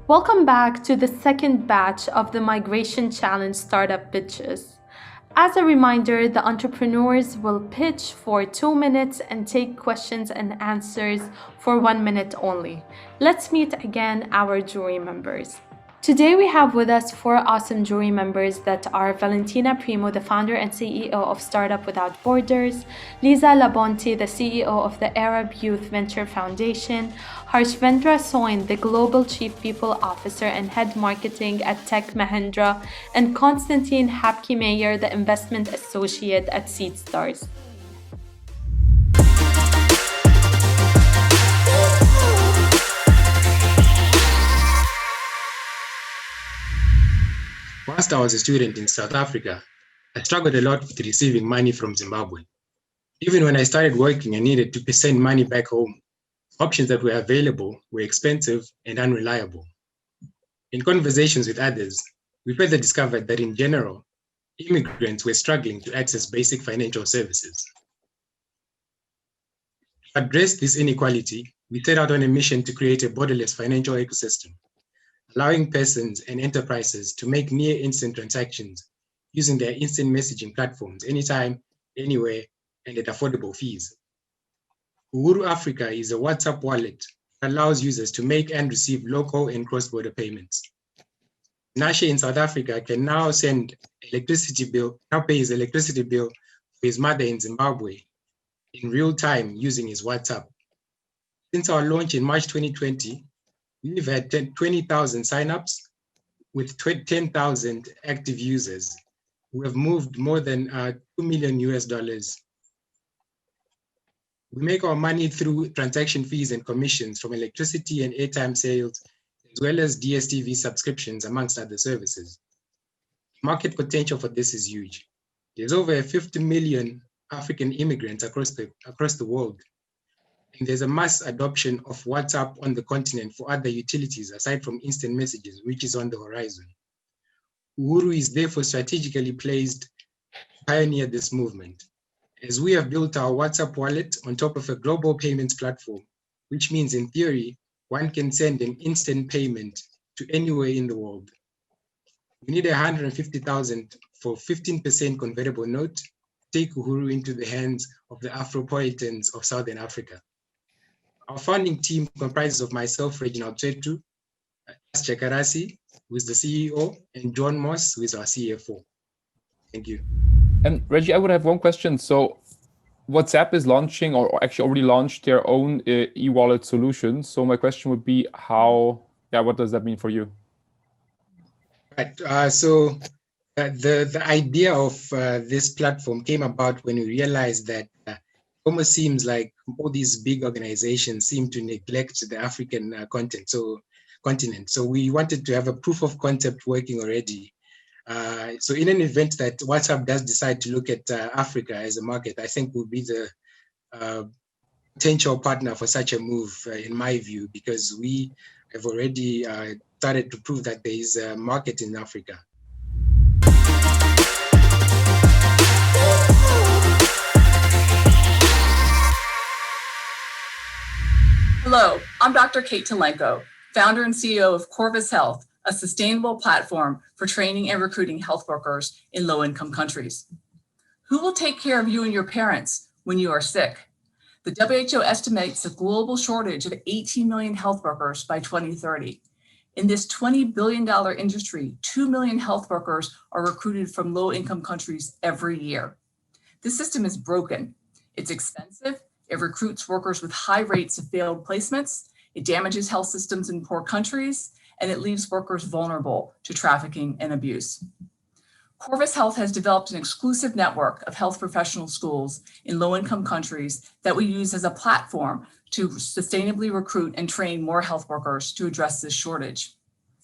Welcome back to the second batch of the Migration Challenge Startup Pitches. As a reminder, the entrepreneurs will pitch for 2 minutes and take questions and answers for 1 minute only. Let's meet again our jury members. Today we have with us 4 awesome jury members that are Valentina Primo, the founder and CEO of Startup Without Borders, Lisa Labonte, the CEO of the Arab Youth Venture Foundation, Harshvendra Soin, the Global Chief People Officer and Head Marketing at Tech Mahindra, and Konstantin Hapkimeyer, the Investment Associate at IOE-Seedstars. Whilst I was a student in South Africa, I struggled a lot with receiving money from Zimbabwe. Even when I started working and needed to send money back home, options that were available were expensive and unreliable. In conversations with others, we further discovered that in general, immigrants were struggling to access basic financial services. To address this inequality, we set out on a mission to create a borderless financial ecosystem, allowing persons and enterprises to make near-instant transactions using their instant messaging platforms anytime, anywhere, and at affordable fees. Uru Africa is a WhatsApp wallet that allows users to make and receive local and cross-border payments. Nashe in South Africa can now pay his electricity bill for his mother in Zimbabwe in real time using his WhatsApp. Since our launch in March 2020, we've had 20,000 signups with 10,000 active users who have moved more than $2 million US. We make our money through transaction fees and commissions from electricity and airtime sales, as well as DSTV subscriptions, amongst other services. Market potential for this is huge. There's over 50 million African immigrants across the world. And there's a mass adoption of WhatsApp on the continent for other utilities aside from instant messages, which is on the horizon. Uhuru is therefore strategically placed to pioneer this movement, as we have built our WhatsApp wallet on top of a global payments platform, which means in theory, one can send an instant payment to anywhere in the world. We need 150,000 for 15% convertible note to take Uhuru into the hands of the Afropolitans of Southern Africa. Our founding team comprises of myself, Reginald Chetu, Chakarasi, who is the CEO, and John Moss, who is our CFO. Thank you. And Reggie, I would have one question. So WhatsApp is launching, or actually already launched, their own e-wallet solution. So my question would be what does that mean for you? Right. The idea of this platform came about when we realized that it almost seems like all these big organizations seem to neglect the African continent. So we wanted to have a proof of concept working already. So in an event that WhatsApp does decide to look at Africa as a market, I think we'll be the potential partner for such a move, in my view, because we have already started to prove that there is a market in Africa. Hello, I'm Dr. Kate Telenko, founder and CEO of Corvus Health, a sustainable platform for training and recruiting health workers in low-income countries. Who will take care of you and your parents when you are sick? The WHO estimates a global shortage of 18 million health workers by 2030. In this $20 billion industry, 2 million health workers are recruited from low-income countries every year. This system is broken. It's expensive. It recruits workers with high rates of failed placements. It damages health systems in poor countries, and it leaves workers vulnerable to trafficking and abuse. Corvus Health has developed an exclusive network of health professional schools in low-income countries that we use as a platform to sustainably recruit and train more health workers to address this shortage.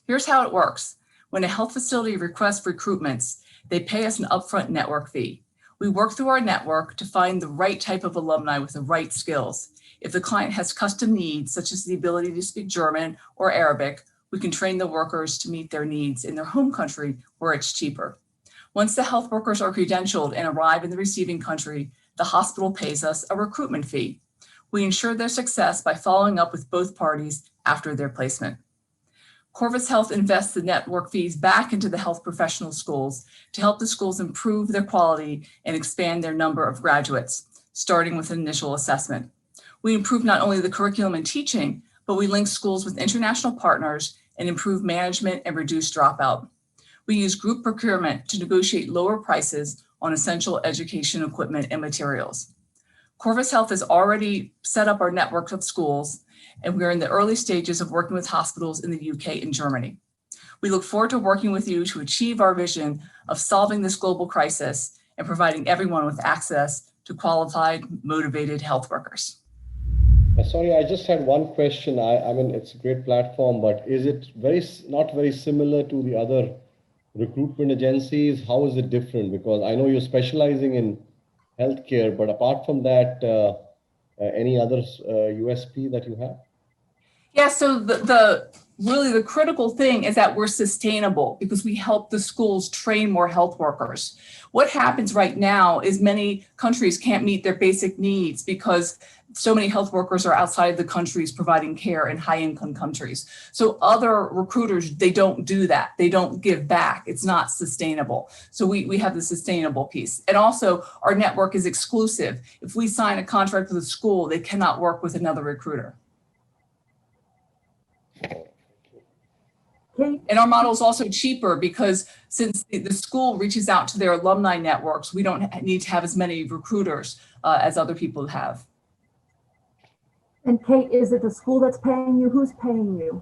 Here's how it works. When a health facility requests recruitments, they pay us an upfront network fee. We work through our network to find the right type of alumni with the right skills. If the client has custom needs, such as the ability to speak German or Arabic, we can train the workers to meet their needs in their home country where it's cheaper. Once the health workers are credentialed and arrive in the receiving country, the hospital pays us a recruitment fee. We ensure their success by following up with both parties after their placement. Corvus Health invests the network fees back into the health professional schools to help the schools improve their quality and expand their number of graduates, starting with an initial assessment. We improve not only the curriculum and teaching, but we link schools with international partners and improve management and reduce dropout. We use group procurement to negotiate lower prices on essential education equipment and materials. Corvus Health has already set up our network of schools, and we are in the early stages of working with hospitals in the UK and Germany. We look forward to working with you to achieve our vision of solving this global crisis and providing everyone with access to qualified, motivated health workers. Sorry, I just had one question. I mean, it's a great platform, but is it not very similar to the other recruitment agencies? How is it different? Because I know you're specializing in healthcare, but apart from that, any other USP that you have? Yeah, so really the critical thing is that we're sustainable because we help the schools train more health workers. What happens right now is many countries can't meet their basic needs because so many health workers are outside the countries providing care in high-income countries. So other recruiters, they don't do that. They don't give back. It's not sustainable. So we have the sustainable piece. And also our network is exclusive. If we sign a contract with a school, they cannot work with another recruiter. And our model is also cheaper because since the school reaches out to their alumni networks, we don't need to have as many recruiters as other people have. And Kate, is it the school that's paying you? Who's paying you?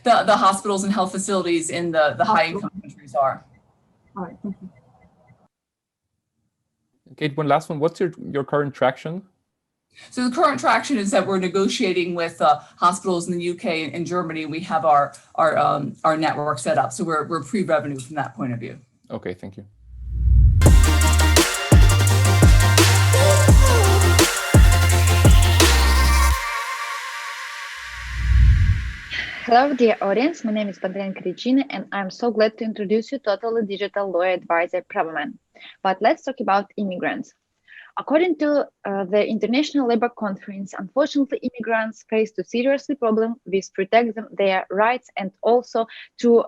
The hospitals and health facilities in the high-income countries are. All right, thank you. Kate, one last one. What's your current traction? So the current traction is that we're negotiating with hospitals in the UK and Germany. We have our network set up, so we're pre-revenue from that point of view. Okay, thank you. Hello, dear audience. My name is Regina, and I'm so glad to introduce you to totally digital lawyer advisor Pravoman. But let's talk about immigrants. According to the International Labour Conference, unfortunately, immigrants face a serious problem with protecting their rights, and also to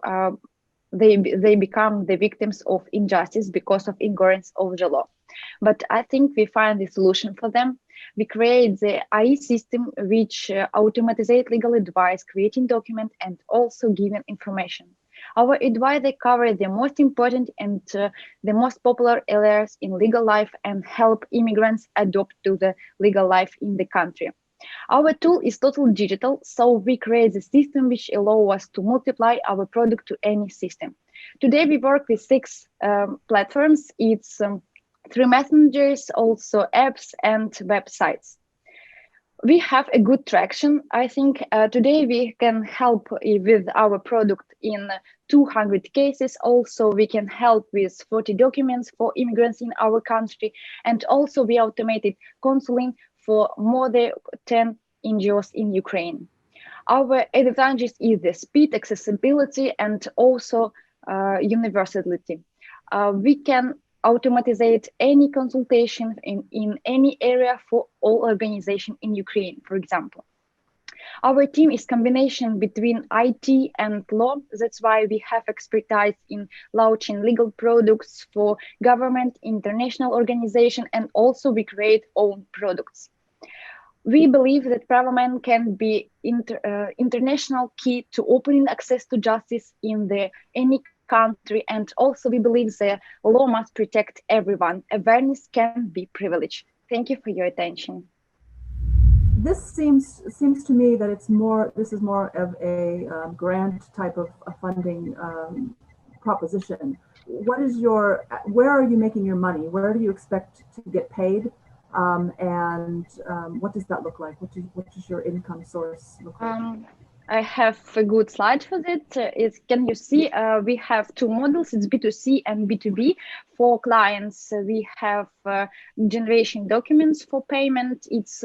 they become the victims of injustice because of ignorance of the law. But I think we find a solution for them. We create the IE system, which automatizes legal advice, creating documents, and also giving information. Our advisor covers the most important and the most popular areas in legal life and help immigrants adapt to the legal life in the country. Our tool is totally digital, so we create a system which allows us to multiply our product to any system. Today, we work with 6 platforms. It's through messengers, also apps and websites. We have a good traction. I think today we can help with our product in 200 cases. Also, we can help with 40 documents for immigrants in our country. And also we automated counseling for more than 10 NGOs in Ukraine. Our advantage is the speed, accessibility, and also universality. We can automatize any consultation in any area for all organizations in Ukraine, for example. Our team is combination between IT and law. That's why we have expertise in launching legal products for government, international organization, and also we create own products. We believe that Pravoman can be international key to opening access to justice in any country, and also we believe the law must protect everyone. Awareness can be privilege. Thank you for your attention. This seems to me that this is more of a grant type of a funding proposition. Where are you making your money? Where do you expect to get paid? And what does that look like? What does your income source look like? I have a good slide for that. Can you see we have 2 models, it's B2C and B2B. For clients, we have generation documents for payment. It's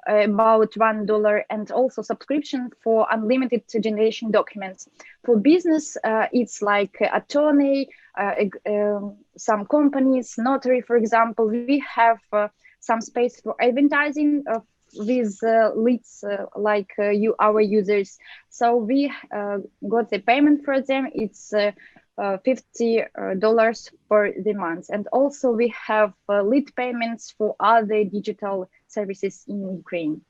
about $1, and also subscription for unlimited generation documents. For business, it's like attorney, some companies, notary, for example. We have some space for advertising with leads like you, our users. So we got the payment for them. It's $50 per the month. And also we have lead payments for other digital services in Ukraine.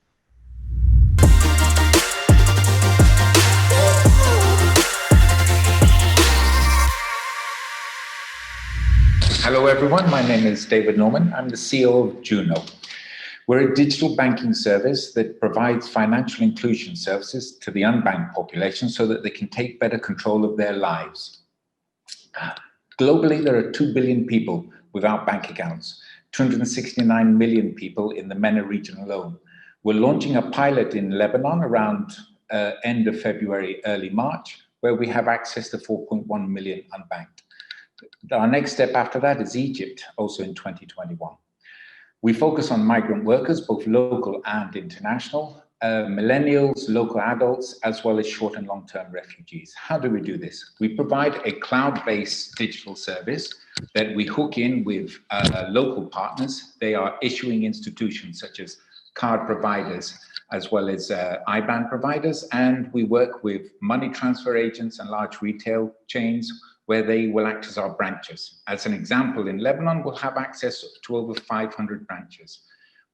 Hello everyone, my name is David Norman. I'm the CEO of Juno. We're a digital banking service that provides financial inclusion services to the unbanked population so that they can take better control of their lives. Globally, there are 2 billion people without bank accounts, 269 million people in the MENA region alone. We're launching a pilot in Lebanon around end of February, early March, where we have access to 4.1 million unbanked. Our next step after that is Egypt, also in 2021. We focus on migrant workers, both local and international, millennials, local adults, as well as short and long-term refugees. How do we do this? We provide a cloud-based digital service that we hook in with local partners. They are issuing institutions such as card providers, as well as IBAN providers, and we work with money transfer agents and large retail chains where they will act as our branches. As an example, in Lebanon, we'll have access to over 500 branches.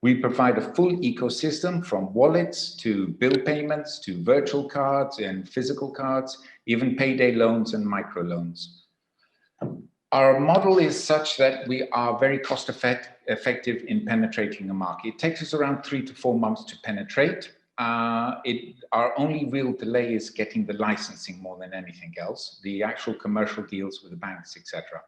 We provide a full ecosystem from wallets to bill payments to virtual cards and physical cards, even payday loans and microloans. Our model is such that we are very cost effective in penetrating the market. It takes us around 3 to 4 months to penetrate. Our only real delay is getting the licensing more than anything else, the actual commercial deals with the banks, etc.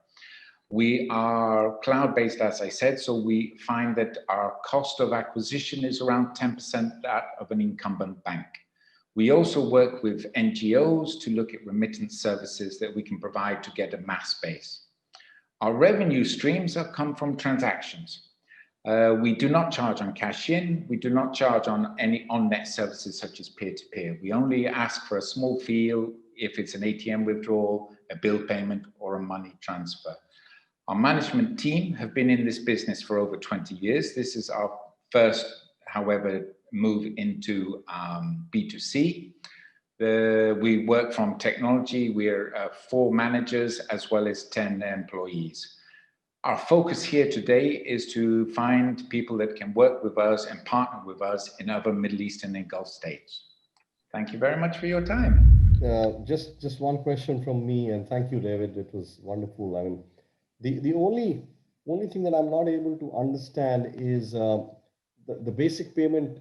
We are cloud-based, as I said, so we find that our cost of acquisition is around 10% that of an incumbent bank. We also work with NGOs to look at remittance services that we can provide to get a mass base. Our revenue streams have come from transactions. We do not charge on cash in. We do not charge on any on-net services such as peer-to-peer. We only ask for a small fee if it's an ATM withdrawal, a bill payment, or a money transfer. Our management team have been in this business for over 20 years. This is our first, however, move into B2C. We work from technology. We're 4 managers as well as 10 employees. Our focus here today is to find people that can work with us and partner with us in other Middle Eastern and Gulf states. Thank you very much for your time. Just one question from me, and thank you, David. It was wonderful. I mean, the only thing that I'm not able to understand is the basic payment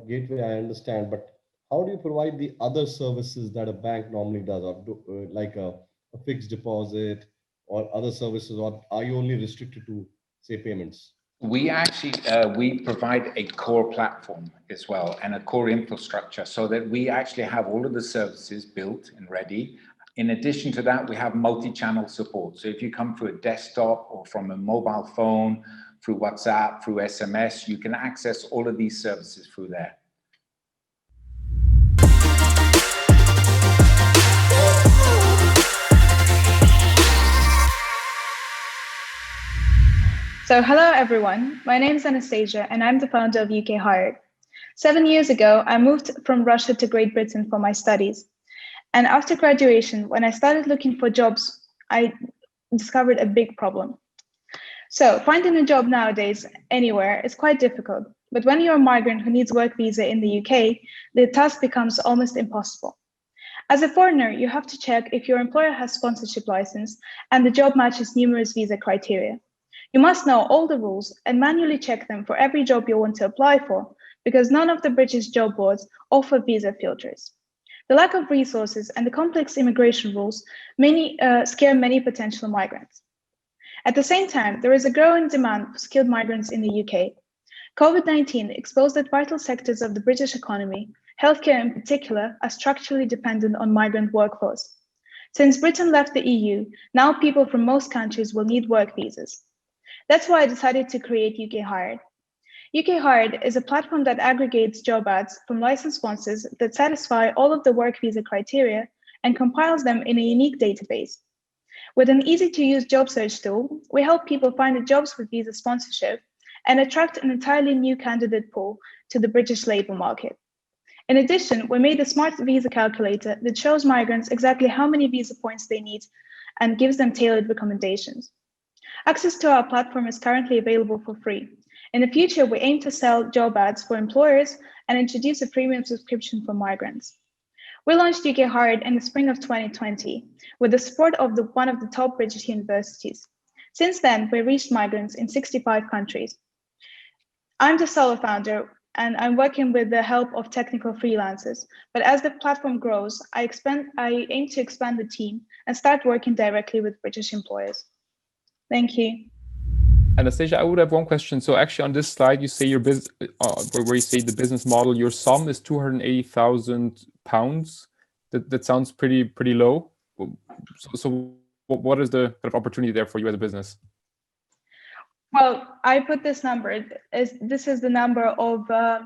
gateway. I understand, but how do you provide the other services that a bank normally does, like a fixed deposit or other services, or are you only restricted to, say, payments? We actually, we provide a core platform as well and a core infrastructure so that we actually have all of the services built and ready. In addition to that, we have multi-channel support. So if you come through a desktop or from a mobile phone, through WhatsApp, through SMS, you can access all of these services through there. So hello everyone, my name is Anastasia and I'm the founder of UKHired. 7 years ago, I moved from Russia to Great Britain for my studies. And after graduation, when I started looking for jobs, I discovered a big problem. So finding a job nowadays anywhere is quite difficult, but when you're a migrant who needs work visa in the UK, the task becomes almost impossible. As a foreigner, you have to check if your employer has sponsorship license and the job matches numerous visa criteria. You must know all the rules and manually check them for every job you want to apply for, because none of the British job boards offer visa filters. The lack of resources and the complex immigration rules scare many potential migrants. At the same time, there is a growing demand for skilled migrants in the UK. COVID-19 exposed that vital sectors of the British economy, healthcare in particular, are structurally dependent on migrant workforce. Since Britain left the EU, now people from most countries will need work visas. That's why I decided to create UKHired. UKHired is a platform that aggregates job ads from licensed sponsors that satisfy all of the work visa criteria and compiles them in a unique database. With an easy-to-use job search tool, we help people find the jobs with visa sponsorship and attract an entirely new candidate pool to the British labour market. In addition, we made a smart visa calculator that shows migrants exactly how many visa points they need and gives them tailored recommendations. Access to our platform is currently available for free. In the future, we aim to sell job ads for employers and introduce a premium subscription for migrants. We launched UKHired in the spring of 2020 with the support of one of the top British universities. Since then, we reached migrants in 65 countries. I'm the solo founder, and I'm working with the help of technical freelancers. But as the platform grows, I aim to expand the team and start working directly with British employers. Thank you. Anastasia, I would have one question. So actually on this slide, you say your business, where you say the business model, your sum is £280,000. That sounds pretty low. So what is the kind of opportunity there for you as a business? Well, I put this number. This is the number of the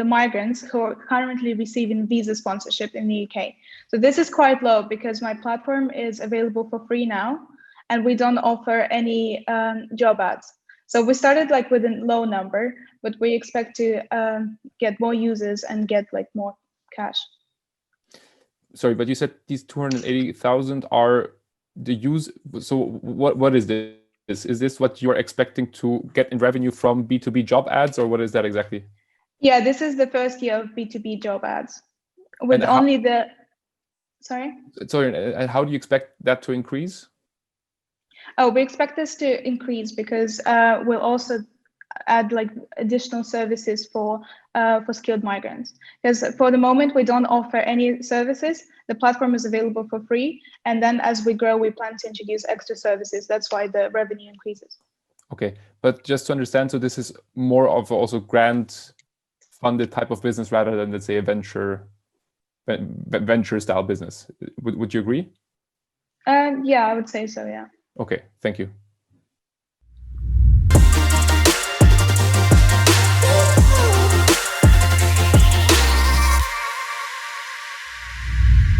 migrants who are currently receiving visa sponsorship in the UK. So this is quite low because my platform is available for free now, and we don't offer any job ads. So we started like with a low number, but we expect to get more users and get like more cash. Sorry, but you said these 280,000 are the use. So what is this? Is this what you're expecting to get in revenue from B2B job ads, or what is that exactly? Yeah, this is the first year of B2B job ads with only the, sorry? Sorry, and how do you expect that to increase? Oh, we expect this to increase because we'll also add like additional services for skilled migrants. Because for the moment, we don't offer any services. The platform is available for free. And then as we grow, we plan to introduce extra services. That's why the revenue increases. Okay, but just to understand, so this is more of also grant funded type of business rather than, let's say, a venture style business. Would you agree? Yeah, I would say so, yeah. Okay, thank you.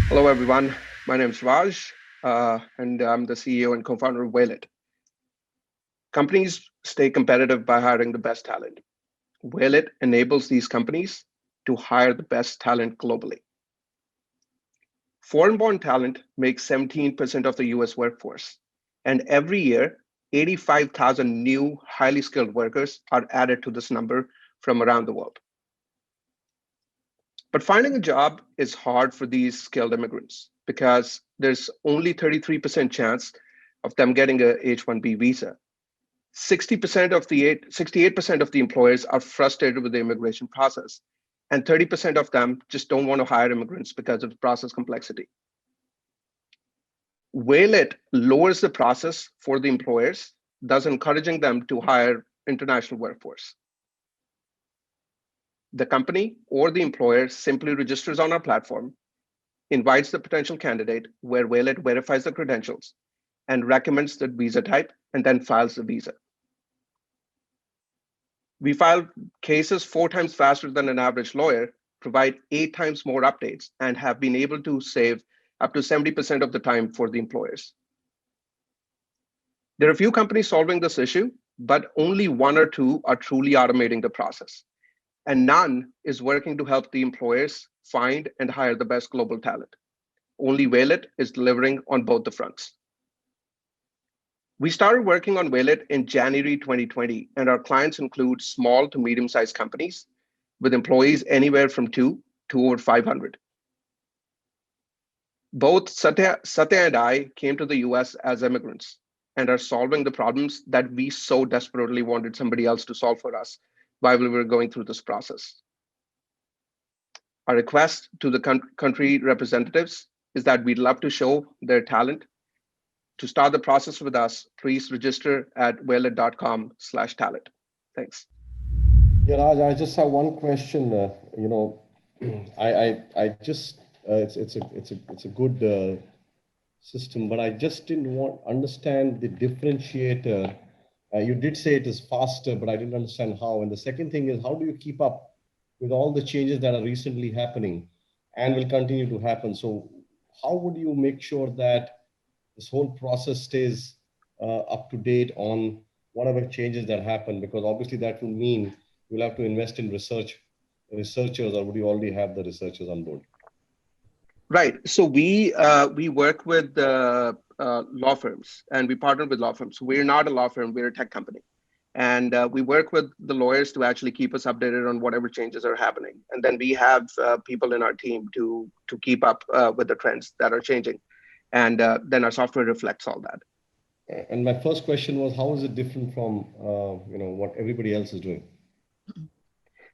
Hello, everyone. My name is Raj, and I'm the CEO and co-founder of Whaleit. Companies stay competitive by hiring the best talent. Whaleit enables these companies to hire the best talent globally. Foreign-born talent makes 17% of the US workforce, and every year, 85,000 new highly skilled workers are added to this number from around the world. But finding a job is hard for these skilled immigrants because there's only 33% chance of them getting a H-1B visa. 68% of the employers are frustrated with the immigration process, and 30% of them just don't want to hire immigrants because of the process complexity. Whaleit lowers the process for the employers, thus encouraging them to hire international workforce. The company or the employer simply registers on our platform, invites the potential candidate where Whaleit verifies the credentials and recommends the visa type and then files the visa. We file cases 4 times faster than an average lawyer, provide 8 times more updates, and have been able to save up to 70% of the time for the employers. There are a few companies solving this issue, but only 1 or 2 are truly automating the process. And none is working to help the employers find and hire the best global talent. Only Whaleit is delivering on both the fronts. We started working on Whaleit in January 2020, and our clients include small to medium-sized companies with employees anywhere from 2 to over 500. Both Satya and I came to the US as immigrants and are solving the problems that we so desperately wanted somebody else to solve for us while we were going through this process. Our request to the country representatives is that we'd love to show their talent. To start the process with us, please register at whaleit.com/talent. Thanks. Yeah, Raj, I just have one question. It's a good system, but I just didn't understand the differentiator. You did say it is faster, but I didn't understand how. And the second thing is, how do you keep up with all the changes that are recently happening and will continue to happen? So how would you make sure that this whole process stays up to date on whatever changes that happen? Because obviously that will mean you'll have to invest in researchers, or would you already have the researchers on board? Right. So we work with law firms, and we partner with law firms. We're not a law firm, we're a tech company. And we work with the lawyers to actually keep us updated on whatever changes are happening. And then we have people in our team to keep up with the trends that are changing. And then our software reflects all that. And my first question was, how is it different from what everybody else is doing?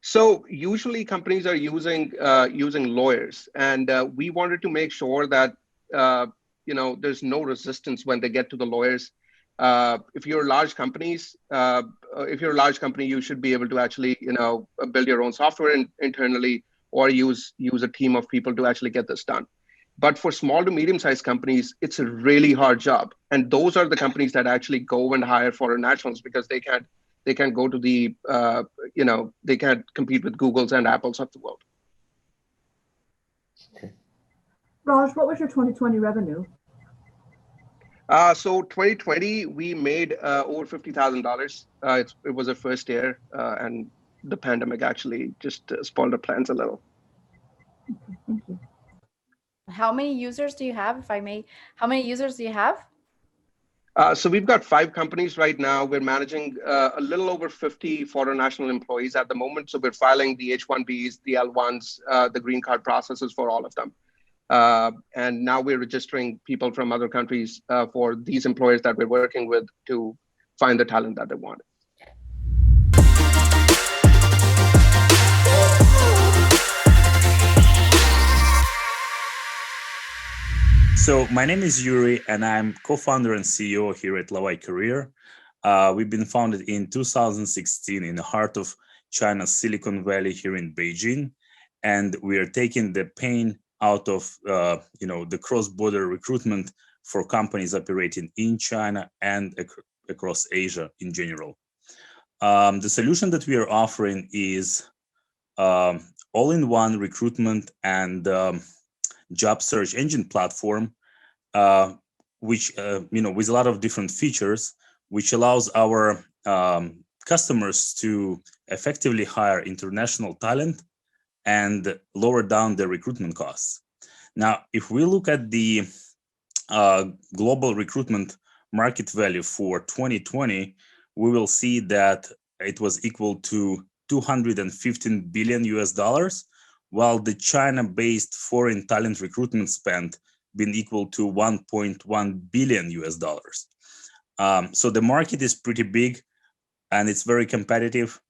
So usually companies are using lawyers, and we wanted to make sure that there's no resistance when they get to the lawyers. If you're large companies, you should be able to actually build your own software internally, or use a team of people to actually get this done. But for small to medium-sized companies, it's a really hard job, and those are the companies that actually go and hire foreign nationals, because they can't go to the they can't compete with Googles and Apples of the world. Okay. Raj, what was your 2020 revenue? So 2020, we made over $50,000. It was our first year, and the pandemic actually just spoiled our plans a little. Okay, thank you. How many users do you have, if I may? How many users do you have? So we've got 5 companies right now. We're managing a little over 50 foreign national employees at the moment. So we're filing the H-1Bs, the L-1s, the green card processes for all of them. And now we're registering people from other countries for these employers that we're working with to find the talent that they want. So my name is Yuri, and I'm co-founder and CEO here at Laowai Career. We've been founded in 2016 in the heart of China's Silicon Valley here in Beijing, and we are taking the pain out of the cross-border recruitment for companies operating in China and across Asia in general. The solution that we are offering is all-in-one recruitment and job search engine platform, which with a lot of different features, which allows our customers to effectively hire international talent and lower down their recruitment costs. Now, if we look at the global recruitment market value for 2020, we will see that it was equal to $215 billion US, while the China-based foreign talent recruitment spend been equal to $1.1 billion US. So the market is pretty big and it's very competitive,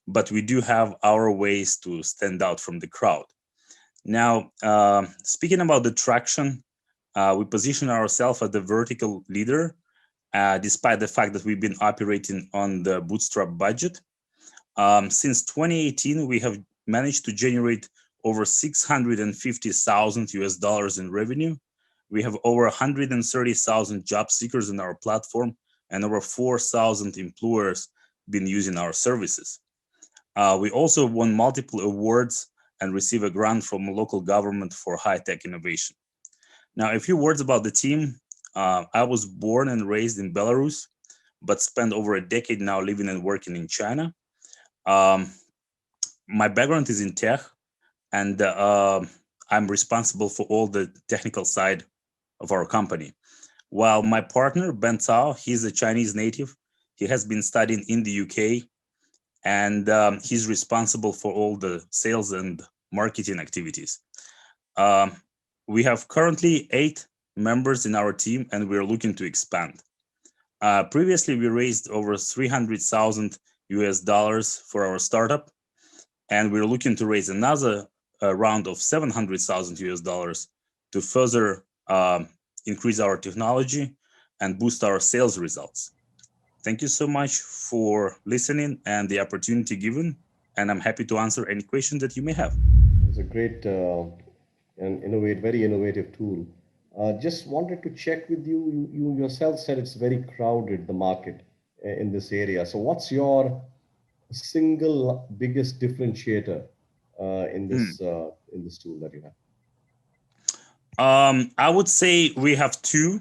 but we do have our ways to stand out from the crowd. Now, speaking about the traction, we position ourselves as the vertical leader, despite the fact that we've been operating on the bootstrap budget. Since 2018, we have managed to generate over $650,000 US in revenue. We have over 130,000 job seekers in our platform, and over 4,000 employers been using our services. We also won multiple awards and received a grant from a local government for high-tech innovation. Now, a few words about the team. I was born and raised in Belarus, but spent over a decade now living and working in China. My background is in tech, and I'm responsible for all the technical side of our company. While my partner, Ben Cao, he's a Chinese native. He has been studying in the UK, and he's responsible for all the sales and marketing activities. We have currently 8 members in our team, and we're looking to expand. Previously, we raised over $300,000 US for our startup, and we're looking to raise another round of $700,000 US to further increase our technology and boost our sales results. Thank you so much for listening and the opportunity given, and I'm happy to answer any questions that you may have. It's a great and very innovative tool. Just wanted to check with you. You yourself said it's very crowded, the market in this area. So what's your single biggest differentiator in this tool that you have? I would say we have 2,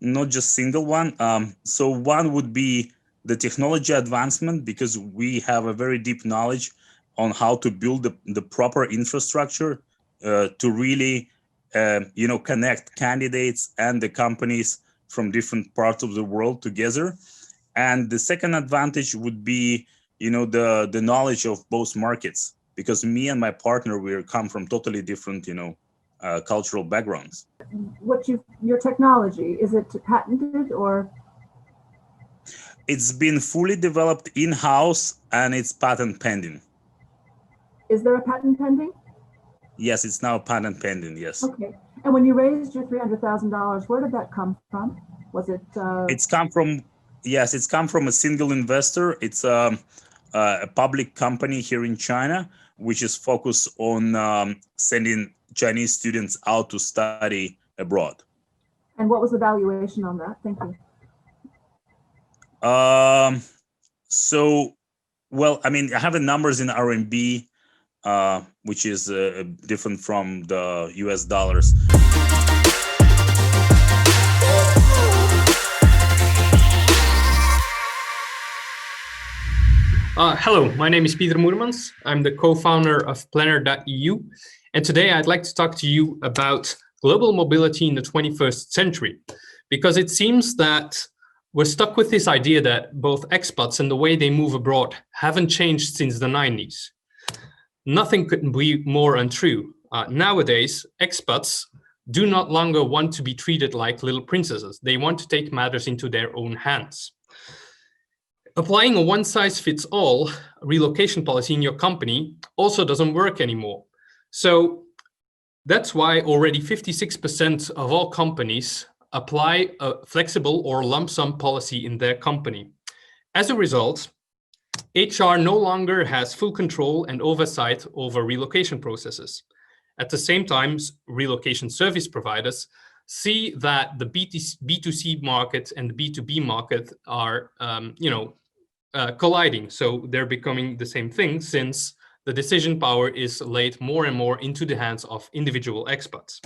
not just single one. So one would be the technology advancement, because we have a very deep knowledge on how to build the proper infrastructure to really connect candidates and the companies from different parts of the world together. And the second advantage would be the knowledge of both markets, because me and my partner, we come from totally different cultural backgrounds. Your technology, is it patented or? It's been fully developed in-house and it's patent pending. Is there a patent pending? Yes, it's now patent pending, yes. Okay. And when you raised your $300,000, where did that come from? Was it? It's come from a single investor. It's a public company here in China, which is focused on sending Chinese students out to study abroad. And what was the valuation on that? Thank you. I have the numbers in RMB, which is different from the US dollars. Hello, my name is Pieter Moermans. I'm the co-founder of Planner.eu. And today I'd like to talk to you about global mobility in the 21st century, because it seems that we're stuck with this idea that both expats and the way they move abroad haven't changed since the 90s. Nothing could be more untrue. Nowadays, expats do not longer want to be treated like little princesses. They want to take matters into their own hands. Applying a one-size-fits-all relocation policy in your company also doesn't work anymore. So that's why already 56% of all companies apply a flexible or lump sum policy in their company. As a result, HR no longer has full control and oversight over relocation processes. At the same time, relocation service providers see that the B2C market and the B2B market are, colliding. So they're becoming the same thing, since the decision power is laid more and more into the hands of individual expats.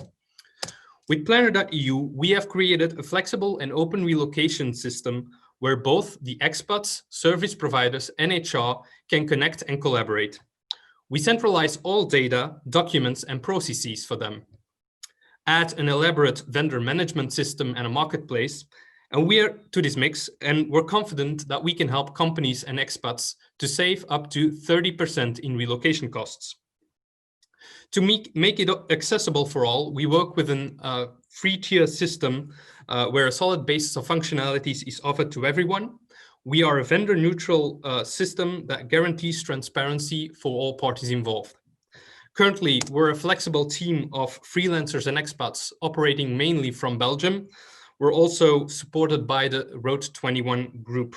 With Planner.eu, we have created a flexible and open relocation system where both the expats, service providers, and HR can connect and collaborate. We centralize all data, documents, and processes for them, add an elaborate vendor management system and a marketplace, and we are to this mix, and we're confident that we can help companies and expats to save up to 30% in relocation costs. To make it accessible for all, we work with a free tier system where a solid basis of functionalities is offered to everyone. We are a vendor neutral system that guarantees transparency for all parties involved. Currently, we're a flexible team of freelancers and expats operating mainly from Belgium. We're also supported by the Road 21 group.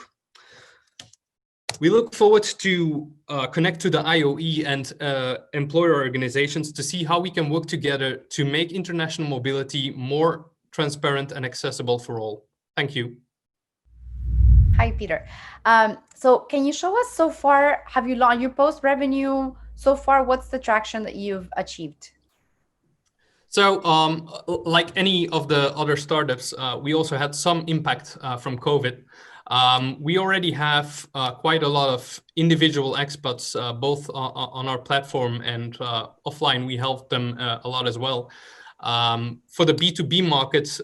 We look forward to connect to the IOE and employer organizations to see how we can work together to make international mobility more transparent and accessible for all. Thank you. Hi, Peter. So can you show us so far, have you launched your post revenue so far? What's the traction that you've achieved? So like any of the other startups, we also had some impact from COVID. We already have quite a lot of individual expats, both on our platform and offline. We help them a lot as well. For the B2B market,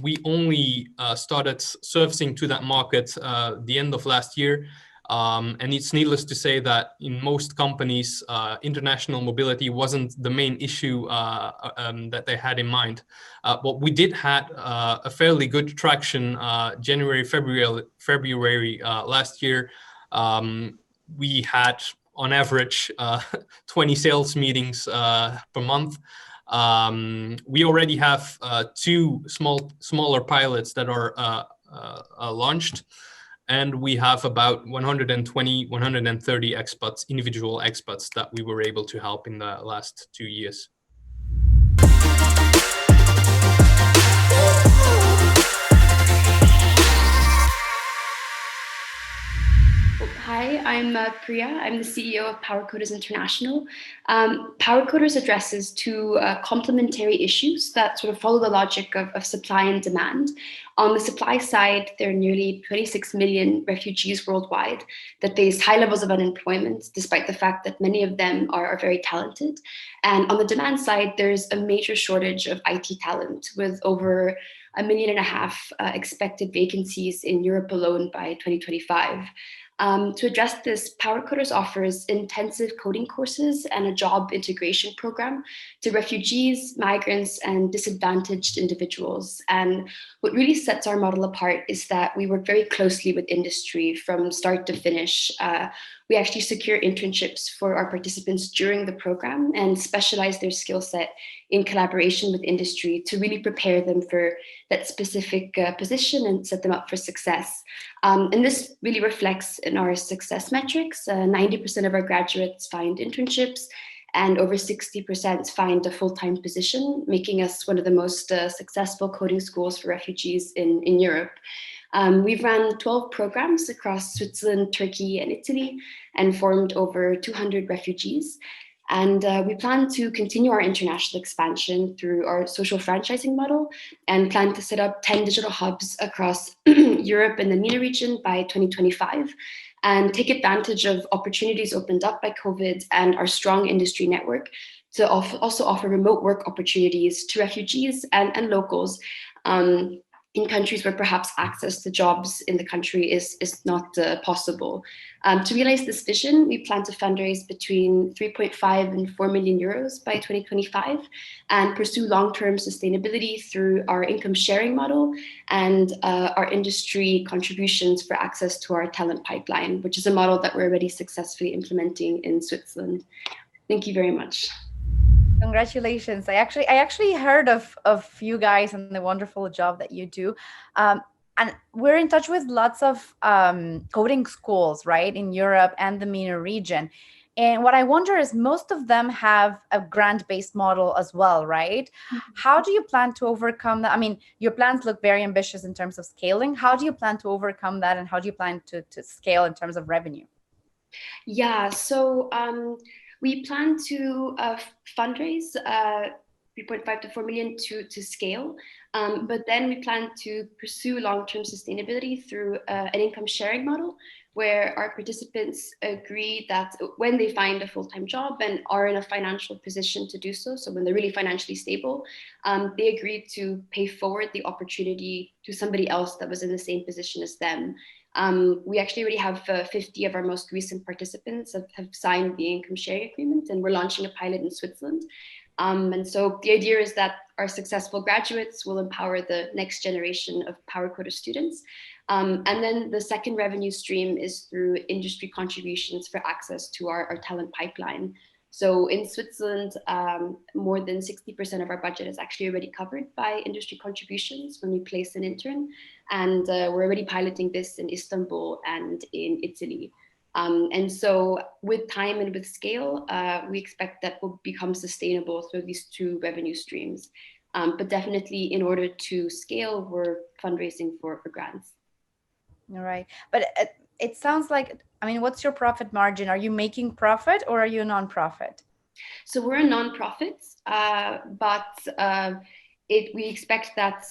we only started servicing to that market the end of last year. And it's needless to say that in most companies, international mobility wasn't the main issue that they had in mind. But we did have a fairly good traction January, February last year. We had on average 20 sales meetings per month. We already have two smaller pilots that are launched. And we have about 120, 130 expats, individual expats that we were able to help in the last 2 years. Hi, I'm Priya. I'm the CEO of PowerCoders International. PowerCoders addresses two complementary issues that sort of follow the logic of supply and demand. On the supply side, there are nearly 26 million refugees worldwide that face high levels of unemployment, despite the fact that many of them are very talented. And on the demand side, there's a major shortage of IT talent, with over 1.5 million expected vacancies in Europe alone by 2025. To address this, PowerCoders offers intensive coding courses and a job integration program to refugees, migrants, and disadvantaged individuals. And what really sets our model apart is that we work very closely with industry from start to finish. We actually secure internships for our participants during the program and specialize their skill set in collaboration with industry to really prepare them for that specific position and set them up for success. And this really reflects in our success metrics. 90% of our graduates find internships and over 60% find a full-time position, making us one of the most successful coding schools for refugees in Europe. We've run 12 programs across Switzerland, Turkey, and Italy, and formed over 200 refugees. And we plan to continue our international expansion through our social franchising model and plan to set up 10 digital hubs across Europe and the MENA region by 2025 and take advantage of opportunities opened up by COVID and our strong industry network to also offer remote work opportunities to refugees and locals in countries where perhaps access to jobs in the country is not possible. To realize this vision, we plan to fundraise between 3.5 and 4 million euros by 2025 and pursue long-term sustainability through our income sharing model and our industry contributions for access to our talent pipeline, which is a model that we're already successfully implementing in Switzerland. Thank you very much. Congratulations. I actually heard of you guys and the wonderful job that you do. And we're in touch with lots of coding schools, right, in Europe and the MENA region. And what I wonder is most of them have a grant-based model as well, right? How do you plan to overcome that? I mean, your plans look very ambitious in terms of scaling. How do you plan to overcome that? And how do you plan to scale in terms of revenue? Yeah, so we plan to fundraise 3.5 to 4 million to scale, but then we plan to pursue long-term sustainability through an income sharing model where our participants agree that when they find a full-time job and are in a financial position to do so, so when they're really financially stable, they agree to pay forward the opportunity to somebody else that was in the same position as them. We actually already have 50 of our most recent participants have signed the income sharing agreement, and we're launching a pilot in Switzerland. And so the idea is that our successful graduates will empower the next generation of PowerCoders students. And then the second revenue stream is through industry contributions for access to our talent pipeline. So in Switzerland, more than 60% of our budget is actually already covered by industry contributions when we place an intern. And we're already piloting this in Istanbul and in Italy. And so with time and with scale, we expect that will become sustainable through these two revenue streams. But definitely in order to scale, we're fundraising for grants. All right. But it sounds like, I mean, what's your profit margin? Are you making profit or are you a nonprofit? So we're a nonprofit, but we expect that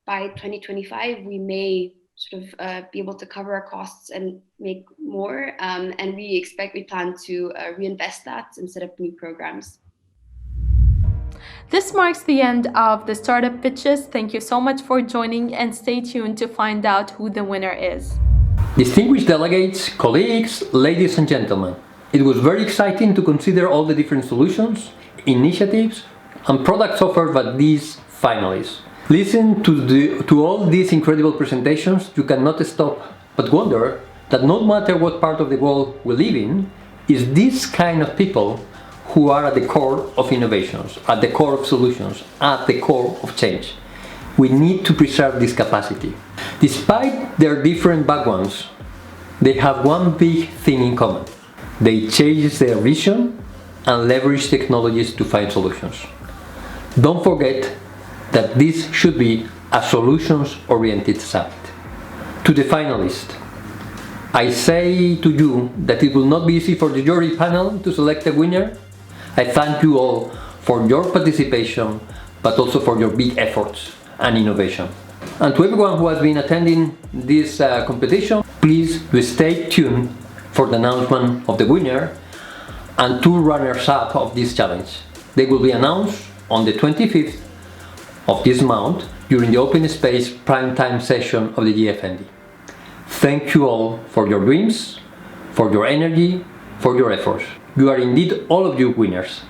by 2025, we may sort of be able to cover our costs and make more. And we plan to reinvest that and set up new programs. This marks the end of the startup pitches. Thank you so much for joining, and stay tuned to find out who the winner is. Distinguished delegates, colleagues, ladies and gentlemen, it was very exciting to consider all the different solutions, initiatives, and products offered by these finalists. Listen to all these incredible presentations. You cannot stop but wonder that no matter what part of the world we live in, is this kind of people who are at the core of innovations, at the core of solutions, at the core of change. We need to preserve this capacity. Despite their different backgrounds, they have one big thing in common. They change their vision and leverage technologies to find solutions. Don't forget that this should be a solutions-oriented summit. To the finalists, I say to you that it will not be easy for the jury panel to select a winner. I thank you all for your participation, but also for your big efforts and innovation. And to everyone who has been attending this competition, please stay tuned for the announcement of the winner and 2 runners-up of this challenge. They will be announced on the 25th of this month during the Open Space Primetime session of the GFND. Thank you all for your dreams, for your energy, for your efforts. You are indeed all of you winners.